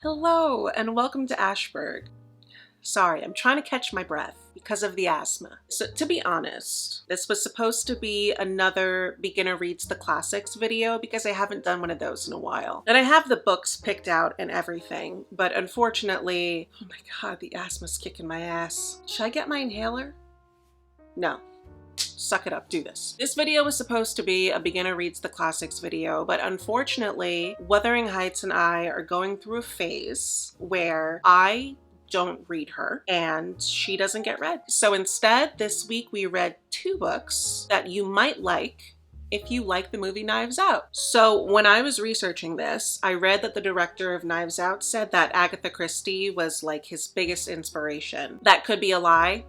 Hello and welcome to Ashburg. Sorry, I'm trying to catch my breath because of the asthma. So to be honest, this was supposed to be another beginner reads the classics video because I haven't done one of those in a while. And I have the books picked out and everything, but unfortunately, oh my god, the asthma's kicking my ass. Should I get my inhaler? No. Suck it up, do this. This video was supposed to be a beginner reads the classics video, but unfortunately, Wuthering Heights and I are going through a phase where I don't read her and she doesn't get read. So instead, this week we read two books that you might like if you like the movie Knives Out. So when I was researching this, I read that the director of Knives Out said that Agatha Christie was like his biggest inspiration. That could be a lie.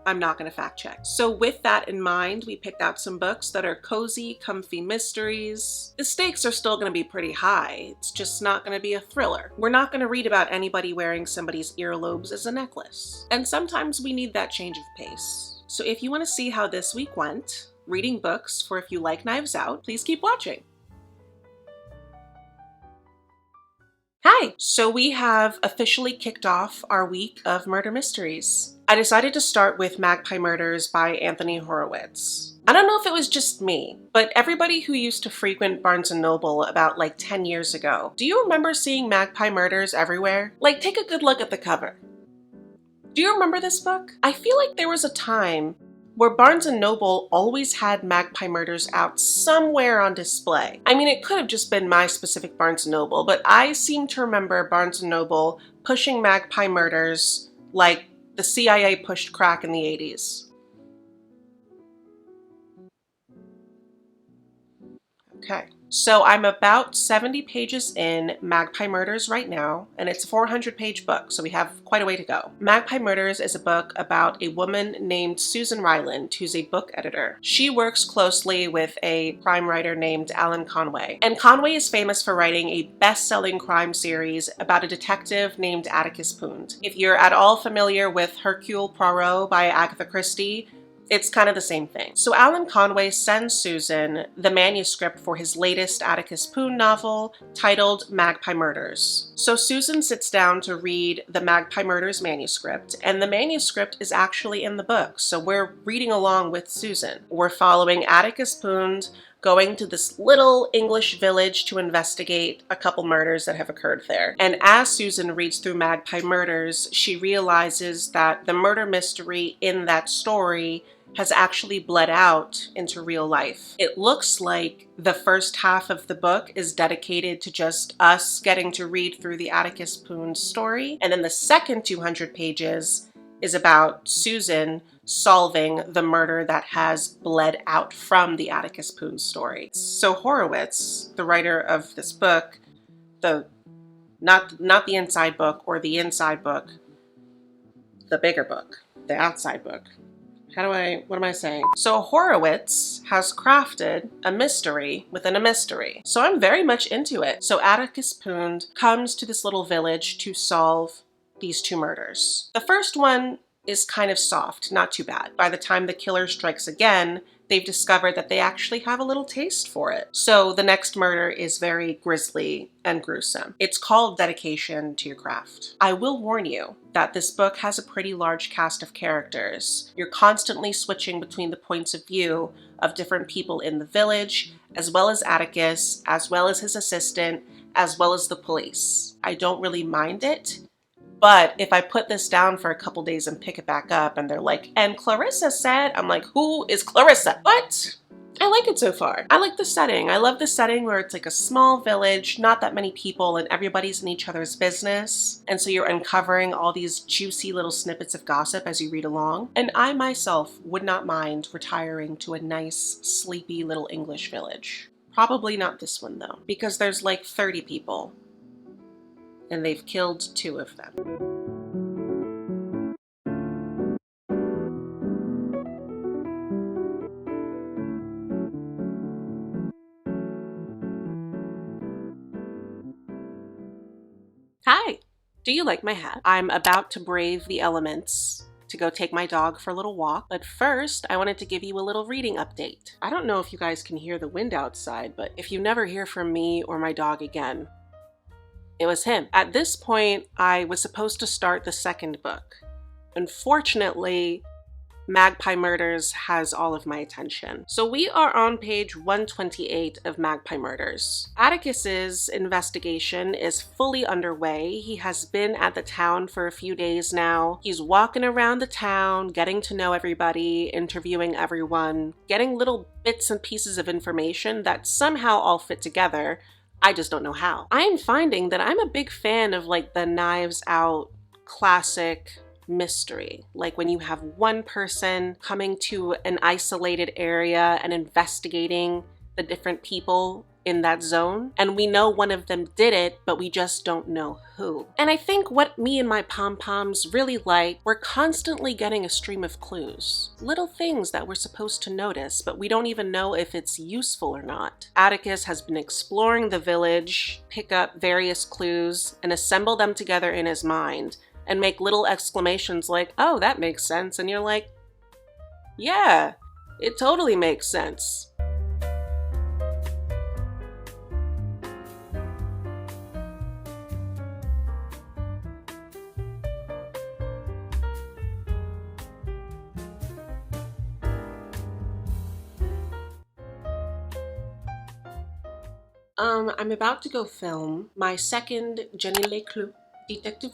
I'm not going to fact check. So with that in mind, we picked out some books that are cozy, comfy mysteries. The stakes are still going to be pretty high. It's just not going to be a thriller. We're not going to read about anybody wearing somebody's earlobes as a necklace. And sometimes we need that change of pace. So if you want to see how this week went, reading books for if you like Knives Out, please keep watching. Hi! So we have officially kicked off our week of murder mysteries. I decided to start with Magpie Murders by Anthony Horowitz. I don't know if it was just me, but everybody who used to frequent Barnes & Noble about like 10 years ago, do you remember seeing Magpie Murders everywhere? Like, take a good look at the cover. Do you remember this book? I feel like there was a time where Barnes & Noble always had Magpie Murders out somewhere on display. I mean, it could have just been my specific Barnes & Noble, but I seem to remember Barnes & Noble pushing Magpie Murders like the CIA pushed crack in the 80s. Okay. So I'm about 70 pages in Magpie Murders right now, and it's a 400-page book, so we have quite a way to go. Magpie Murders is a book about a woman named Susan Ryland, who's a book editor. She works closely with a crime writer named Alan Conway, and Conway is famous for writing a best-selling crime series about a detective named Atticus Pound. If you're at all familiar with Hercule Poirot by Agatha Christie, it's kind of the same thing. So Alan Conway sends Susan the manuscript for his latest Atticus Pound novel titled Magpie Murders. So Susan sits down to read the Magpie Murders manuscript, and the manuscript is actually in the book. So we're reading along with Susan. We're following Atticus Pound going to this little English village to investigate a couple murders that have occurred there. And as Susan reads through Magpie Murders, she realizes that the murder mystery in that story has actually bled out into real life. It looks like the first half of the book is dedicated to just us getting to read through the Atticus Pound story, and then the second 200 pages is about Susan solving the murder that has bled out from the Atticus Pound story. So Horowitz, the writer of this book, not the inside book or the inside book, the bigger book, the outside book. What am I saying? So Horowitz has crafted a mystery within a mystery. So I'm very much into it. So Atticus Pound comes to this little village to solve these two murders. The first one is kind of soft, not too bad. By the time the killer strikes again, they've discovered that they actually have a little taste for it. So the next murder is very grisly and gruesome. It's called Dedication to Your Craft. I will warn you that this book has a pretty large cast of characters. You're constantly switching between the points of view of different people in the village, as well as Atticus, as well as his assistant, as well as the police. I don't really mind it. But if I put this down for a couple days and pick it back up and they're like, and Clarissa said, I'm like, who is Clarissa? But I like it so far. I like the setting. I love the setting where it's like a small village, not that many people, and everybody's in each other's business. And so you're uncovering all these juicy little snippets of gossip as you read along. And I myself would not mind retiring to a nice, sleepy little English village. Probably not this one though, because there's like 30 people. And they've killed 2 of them. Hi! Do you like my hat? I'm about to brave the elements to go take my dog for a little walk, but first I wanted to give you a little reading update. I don't know if you guys can hear the wind outside, but if you never hear from me or my dog again, It was him. At this point, I was supposed to start the second book. Unfortunately, Magpie Murders has all of my attention. So we are on page 128 of Magpie Murders. Atticus's investigation is fully underway. He has been at the town for a few days now. He's walking around the town, getting to know everybody, interviewing everyone, getting little bits and pieces of information that somehow all fit together. I just don't know how. I'm finding that I'm a big fan of like the Knives Out classic mystery. Like when you have one person coming to an isolated area and investigating the different people in that zone, and we know one of them did it, but we just don't know who. And I think what me and my pom-poms really like, we're constantly getting a stream of clues. Little things that we're supposed to notice, but we don't even know if it's useful or not. Atticus has been exploring the village, pick up various clues, and assemble them together in his mind, and make little exclamations like, oh, that makes sense. And you're like, yeah, it totally makes sense. I'm about to go film my second Jenny Leclerc Detective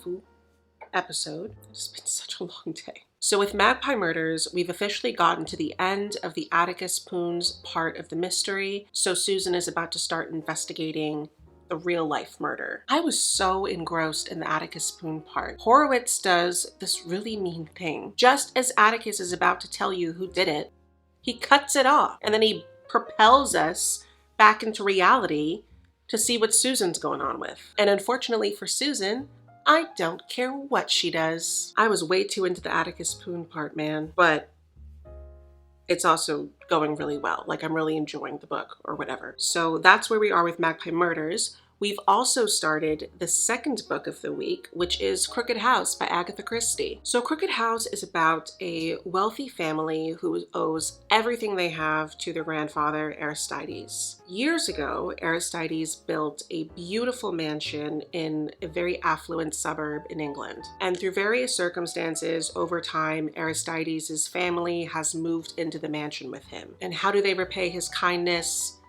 episode. It's been such a long day. So with Magpie Murders, we've officially gotten to the end of the Atticus Poons part of the mystery, so Susan is about to start investigating the real-life murder. I was so engrossed in the Atticus Poon part. Horowitz does this really mean thing. Just as Atticus is about to tell you who did it, he cuts it off, and then he propels us back into reality to see what Susan's going on with. And unfortunately for Susan, I don't care what she does. I was way too into the Atticus Poon part, man, but it's also going really well. Like, I'm really enjoying the book or whatever. So that's where we are with Magpie Murders. We've also started the second book of the week, which is Crooked House by Agatha Christie. So Crooked House is about a wealthy family who owes everything they have to their grandfather, Aristides. Years ago, Aristides built a beautiful mansion in a very affluent suburb in England. And through various circumstances, over time, Aristides' family has moved into the mansion with him. And how do they repay his kindness?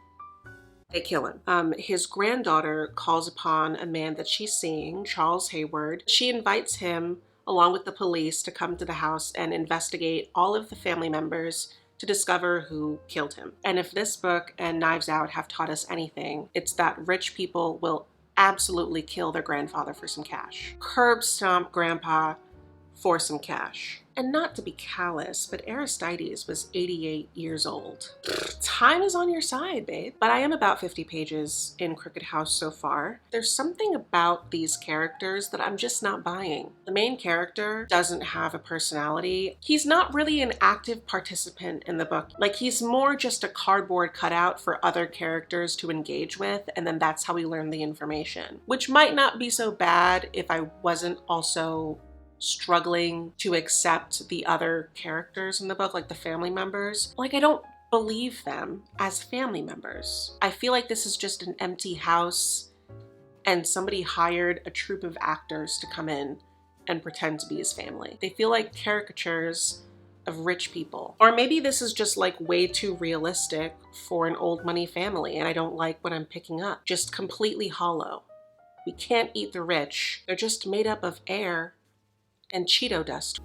They kill him. His granddaughter calls upon a man that she's seeing, Charles Hayward. She invites him, along with the police, to come to the house and investigate all of the family members to discover who killed him. And if this book and Knives Out have taught us anything, it's that rich people will absolutely kill their grandfather for some cash. Curb stomp grandpa for some cash. And not to be callous, but Aristides was 88 years old. Time is on your side, babe. But I am about 50 pages in Crooked House so far. There's something about these characters that I'm just not buying. The main character doesn't have a personality. He's not really an active participant in the book. Like, he's more just a cardboard cutout for other characters to engage with, and then that's how we learn the information. Which might not be so bad if I wasn't also struggling to accept the other characters in the book, like the family members. Like, I don't believe them as family members. I feel like this is just an empty house and somebody hired a troupe of actors to come in and pretend to be his family. They feel like caricatures of rich people. Or maybe this is just like way too realistic for an old money family and I don't like what I'm picking up. Just completely hollow. We can't eat the rich. They're just made up of air and Cheeto dust.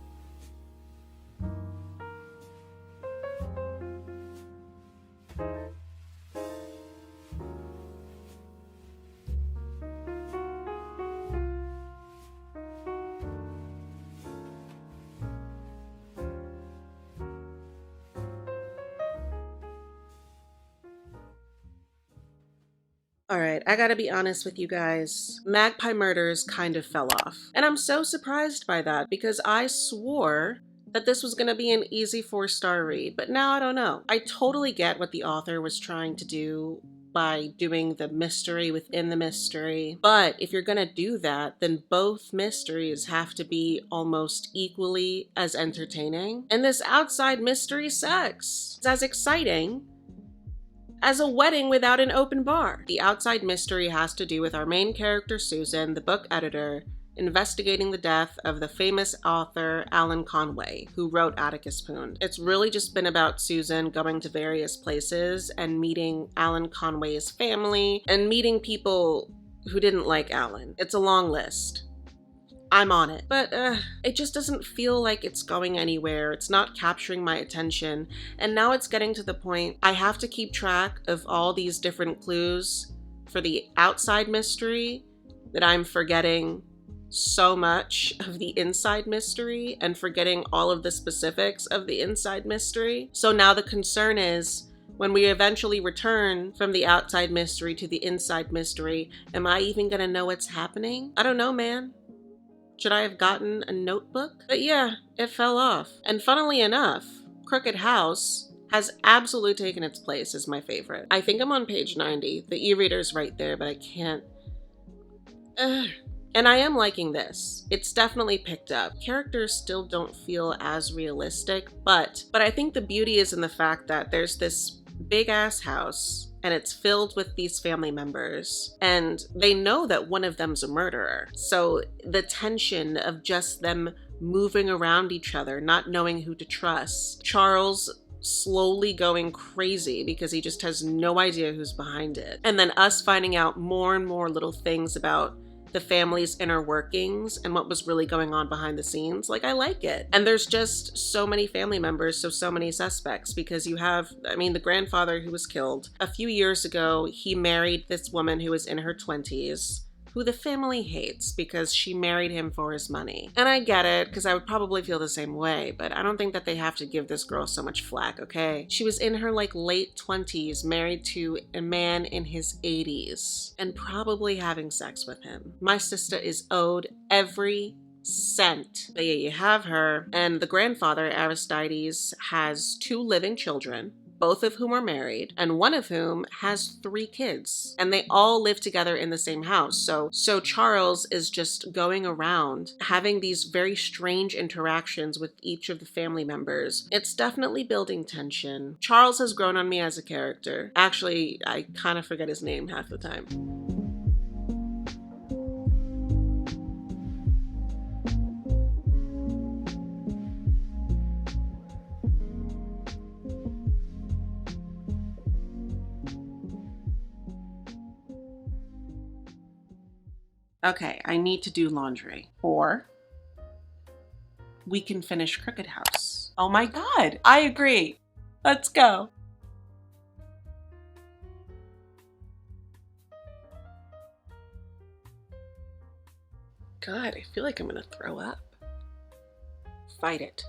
Alright, I gotta be honest with you guys. Magpie Murders kind of fell off. And I'm so surprised by that because I swore that this was gonna be an easy 4-star read, but now I don't know. I totally get what the author was trying to do by doing the mystery within the mystery, but if you're gonna do that, then both mysteries have to be almost equally as entertaining. And this outside mystery sucks. It's as exciting as a wedding without an open bar. The outside mystery has to do with our main character, Susan, the book editor, investigating the death of the famous author Alan Conway, who wrote Atticus Pound. It's really just been about Susan going to various places and meeting Alan Conway's family and meeting people who didn't like Alan. It's a long list. I'm on it. But it just doesn't feel like it's going anywhere. It's not capturing my attention. And now it's getting to the point I have to keep track of all these different clues for the outside mystery that I'm forgetting so much of the inside mystery and forgetting all of the specifics of the inside mystery. So now the concern is, when we eventually return from the outside mystery to the inside mystery, am I even gonna know what's happening? I don't know, man. Should I have gotten a notebook? But yeah, it fell off. And funnily enough, Crooked House has absolutely taken its place as my favorite. I think I'm on page 90. The e-reader's right there, but I can't. And I am liking this. It's definitely picked up. Characters still don't feel as realistic, but I think the beauty is in the fact that there's this big ass house and it's filled with these family members and they know that one of them's a murderer. So the tension of just them moving around each other, not knowing who to trust. Charles slowly going crazy because he just has no idea who's behind it. And then us finding out more and more little things about the family's inner workings and what was really going on behind the scenes. Like, I like it. And there's just so many family members, so many suspects, because you have, the grandfather who was killed. A few years ago, he married this woman who was in her 20s, who the family hates because she married him for his money. And I get it, because I would probably feel the same way, but I don't think that they have to give this girl so much flack, okay? She was in her late 20s, married to a man in his 80s, and probably having sex with him. My sister is owed every cent. But yeah, you have her, and the grandfather, Aristides, has 2 living children, both of whom are married, and one of whom has 3 kids. And they all live together in the same house. So Charles is just going around having these very strange interactions with each of the family members. It's definitely building tension. Charles has grown on me as a character. Actually, I kind of forget his name half the time. Okay, I need to do laundry, or we can finish Crooked House. Oh my God, I agree. Let's go. God, I feel like I'm gonna throw up. Fight it.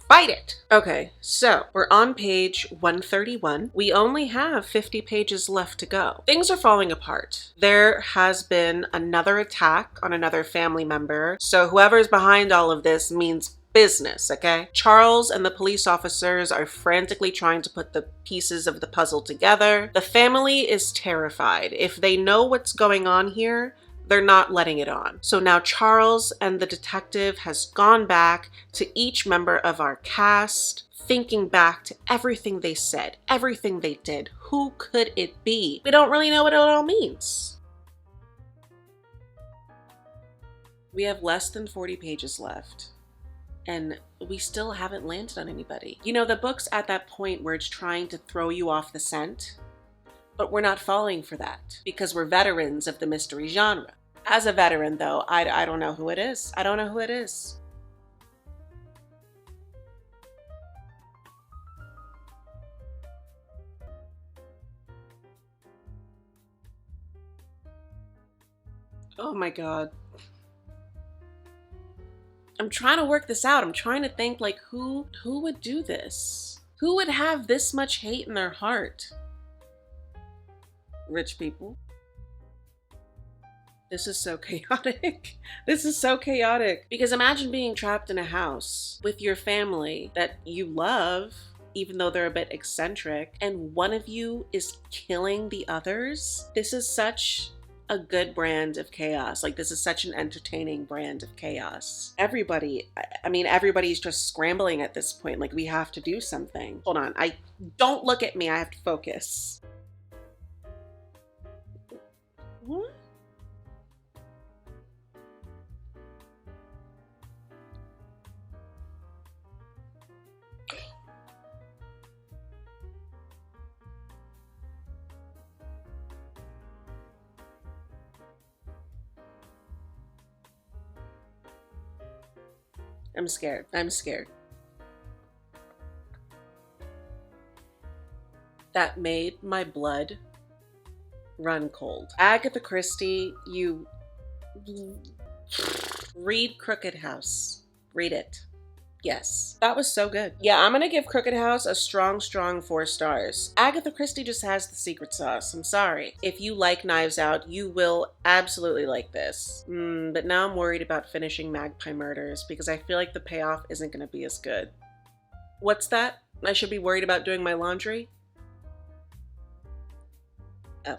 Fight it! Okay, so we're on page 131. We only have 50 pages left to go. Things are falling apart. There has been another attack on another family member, so whoever's behind all of this means business, okay? Charles and the police officers are frantically trying to put the pieces of the puzzle together. The family is terrified. If they know what's going on here, they're not letting it on. So now Charles and the detective has gone back to each member of our cast, thinking back to everything they said, everything they did. Who could it be? We don't really know what it all means. We have less than 40 pages left, and we still haven't landed on anybody. You know, the book's at that point where it's trying to throw you off the scent, but we're not falling for that because we're veterans of the mystery genre. As a veteran, though, I don't know who it is. I don't know who it is. Oh my God. I'm trying to work this out. I'm trying to think, like, who would do this? Who would have this much hate in their heart? Rich people. This is so chaotic. This is so chaotic. Because imagine being trapped in a house with your family that you love, even though they're a bit eccentric, and one of you is killing the others. This is such a good brand of chaos. Like, this is such an entertaining brand of chaos. Everybody's just scrambling at this point. Like, we have to do something. Hold on. Don't look at me. I have to focus. I'm scared. I'm scared. That made my blood run cold. Agatha Christie, you read Crooked House. Read it. Yes, that was so good. Yeah, I'm gonna give Crooked House a strong 4 stars. Agatha Christie just has the secret sauce. I'm sorry. If you like Knives Out, you will absolutely like this. But now I'm worried about finishing Magpie Murders because I feel like the payoff isn't gonna be as good. What's that? I should be worried about doing my laundry? Oh.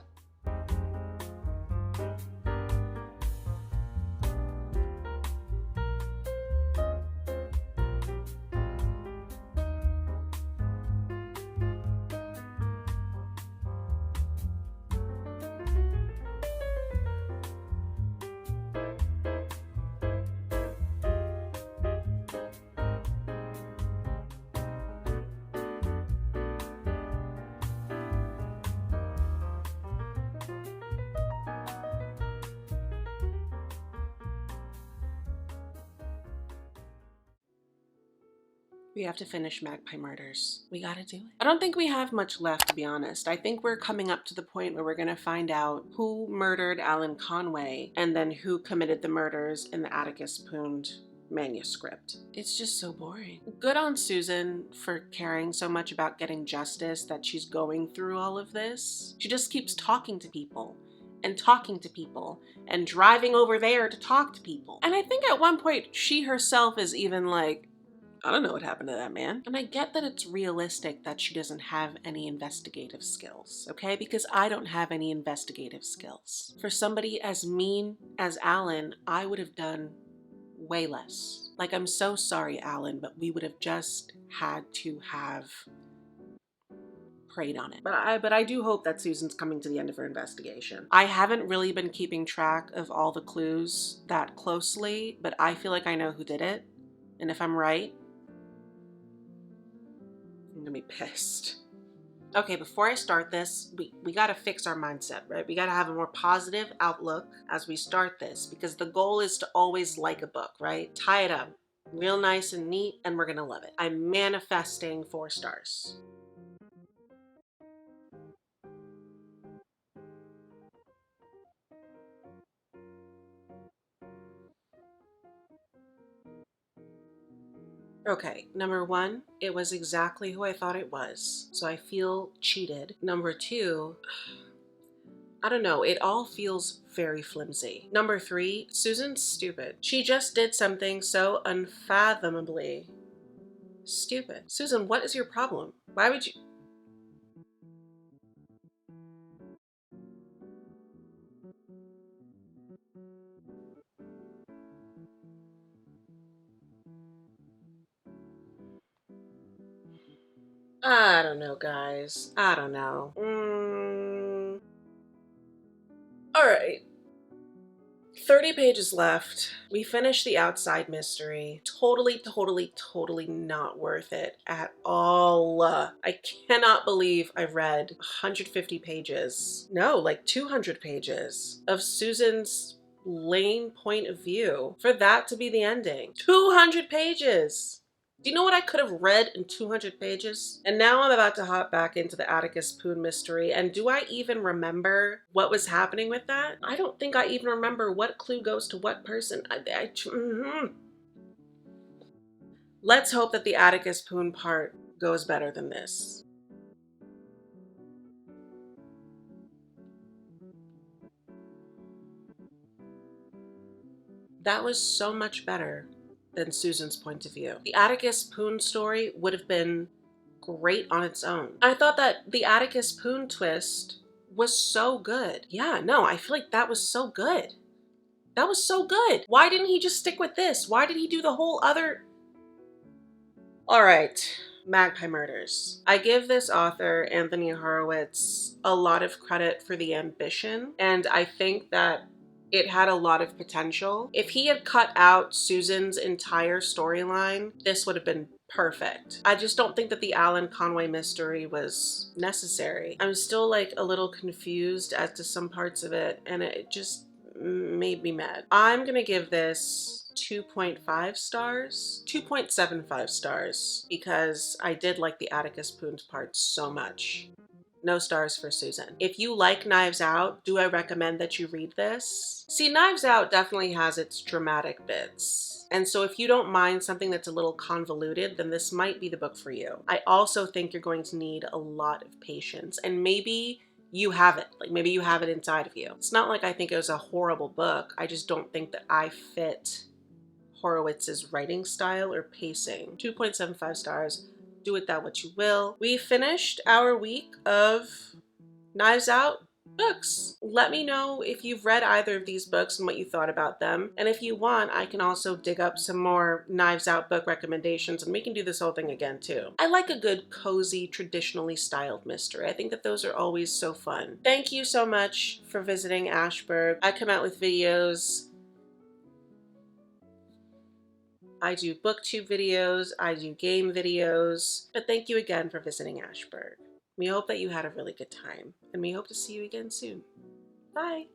We have to finish Magpie Murders. We gotta do it. I don't think we have much left, to be honest. I think we're coming up to the point where we're gonna find out who murdered Alan Conway and then who committed the murders in the Atticus Pound manuscript. It's just so boring. Good on Susan for caring so much about getting justice that she's going through all of this. She just keeps talking to people and talking to people and driving over there to talk to people. And I think at one point she herself is even like, I don't know what happened to that man. And I get that it's realistic that she doesn't have any investigative skills, okay? Because I don't have any investigative skills. For somebody as mean as Alan, I would have done way less. Like, I'm so sorry, Alan, but we would have just had to have preyed on it. But I do hope that Susan's coming to the end of her investigation. I haven't really been keeping track of all the clues that closely, but I feel like I know who did it. And if I'm right, I'm gonna be pissed. Okay, before I start this, we gotta fix our mindset, right? We gotta have a more positive outlook as we start this because the goal is to always like a book, right? Tie it up real nice and neat and we're gonna love it. I'm manifesting 4 stars. Okay, number 1, it was exactly who I thought it was, so I feel cheated. Number 2, I don't know, it all feels very flimsy. Number 3, Susan's stupid. She just did something so unfathomably stupid. Susan, what is your problem? Why would you? I don't know, guys. I don't know. All right. 30 pages left. We finished the outside mystery. Totally not worth it at all. I cannot believe I read 150 pages. No, like 200 pages of Susan's lame point of view for that to be the ending. 200 pages. Do you know what I could have read in 200 pages? And now I'm about to hop back into the Atticus Pound mystery. And do I even remember what was happening with that? I don't think I even remember what clue goes to what person. Let's hope that the Atticus Pound part goes better than this. That was so much better than Susan's point of view. The Atticus Pound story would have been great on its own. I thought that the Atticus Pound twist was so good. Yeah, no, I feel like that was so good. That was so good. Why didn't he just stick with this? Why did he do the whole other? All right, Magpie Murders. I give this author, Anthony Horowitz, a lot of credit for the ambition, and I think that it had a lot of potential. If he had cut out Susan's entire storyline, this would have been perfect. I just don't think that the Alan Conway mystery was necessary. I'm still like a little confused as to some parts of it, and it just made me mad. I'm gonna give this 2.5 stars, 2.75 stars, because I did like the Atticus Poons part so much. No stars for Susan. If you like Knives Out, do I recommend that you read this? See, Knives Out definitely has its dramatic bits. And so if you don't mind something that's a little convoluted, then this might be the book for you. I also think you're going to need a lot of patience, and maybe you have it. Like maybe you have it inside of you. It's not like I think it was a horrible book. I just don't think that I fit Horowitz's writing style or pacing. 2.75 stars. Do with that what you will. We finished our week of Knives Out books. Let me know if you've read either of these books and what you thought about them. And if you want, I can also dig up some more Knives Out book recommendations, and we can do this whole thing again too. I like a good, cozy, traditionally styled mystery. I think that those are always so fun. Thank you so much for visiting Ashburg. I come out with videos. I do booktube videos, I do game videos, but thank you again for visiting Ashburg. We hope that you had a really good time, and we hope to see you again soon. Bye!